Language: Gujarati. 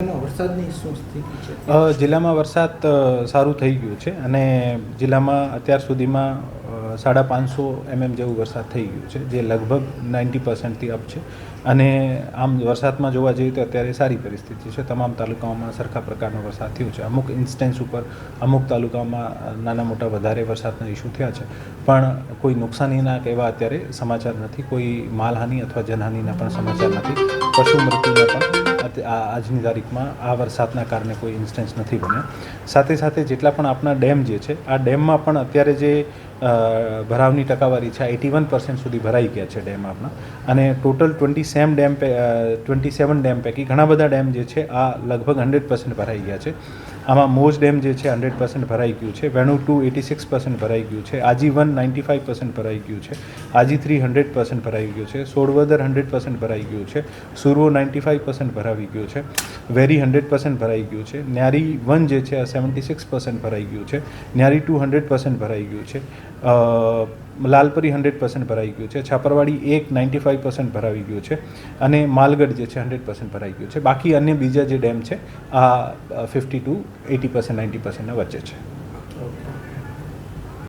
વરસાદની શું સ્થિતિ છે? જિલ્લામાં વરસાદ સારું થઈ ગયું છે અને જિલ્લામાં અત્યાર સુધીમાં 550 mm જેવું વરસાદ થઈ ગયું છે, જે લગભગ 90%થી અપ છે. અને આમ વરસાદમાં જોવા જઈએ તો અત્યારે સારી પરિસ્થિતિ છે. તમામ તાલુકાઓમાં સરખા પ્રકારનો વરસાદ થયો છે. અમુક ઇન્સ્ટન્સ ઉપર અમુક તાલુકાઓમાં નાના મોટા વધારે વરસાદના ઇસ્યુ થયા છે, પણ કોઈ નુકસાનીના કે એવા અત્યારે સમાચાર નથી. કોઈ માલહાનિ અથવા જનહાનિના પણ સમાચાર નથી. પશુ મૃત્યુના પણ આજની તારીખમાં આ વરસાદના કારણે કોઈ ઇન્સ્ટન્સ નથી બન્યા. સાથે સાથે જેટલા પણ આપણા ડેમ જે છે, આ ડેમમાં પણ અત્યારે જે ભરાવની ટકાવારી છે 81% સુધી ભરાઈ ગયા છે ડેમ આપણા. અને ટોટલ 27 ડેમ પૈકી ઘણા બધા ડેમ જે છે આ લગભગ 100% ભરાઈ ગયા છે. આમાં મોજ ડેમ જે છે 100% ભરાઈ ગયું છે. વેણુ 2 86% ભરાઈ ગયું છે. આજી 1 95% ભરાઈ ગયું છે. આજી 3 100% ભરાઈ ગયું છે. સોળવદર 100% ભરાઈ ગયું છે. સુરવો 95% ભરાવી ગયું છે. વેરી 100% ભરાઈ ગયું છે. ન્યારી 1 જે છે 76% ભરાઈ ગયું છે. ન્યારી 2 100% ભરાઈ ગયું છે. લાલપરી 100% ભરાઈ ગયું છે. છાપરવાડી 1 95% ભરાવી ગયું છે. અને માલગઢ જે છે 100% ભરાઈ ગયું છે. બાકી અન્ય બીજા જે ડેમ છે આ 50 to 80% 90%ના વચ્ચે છે.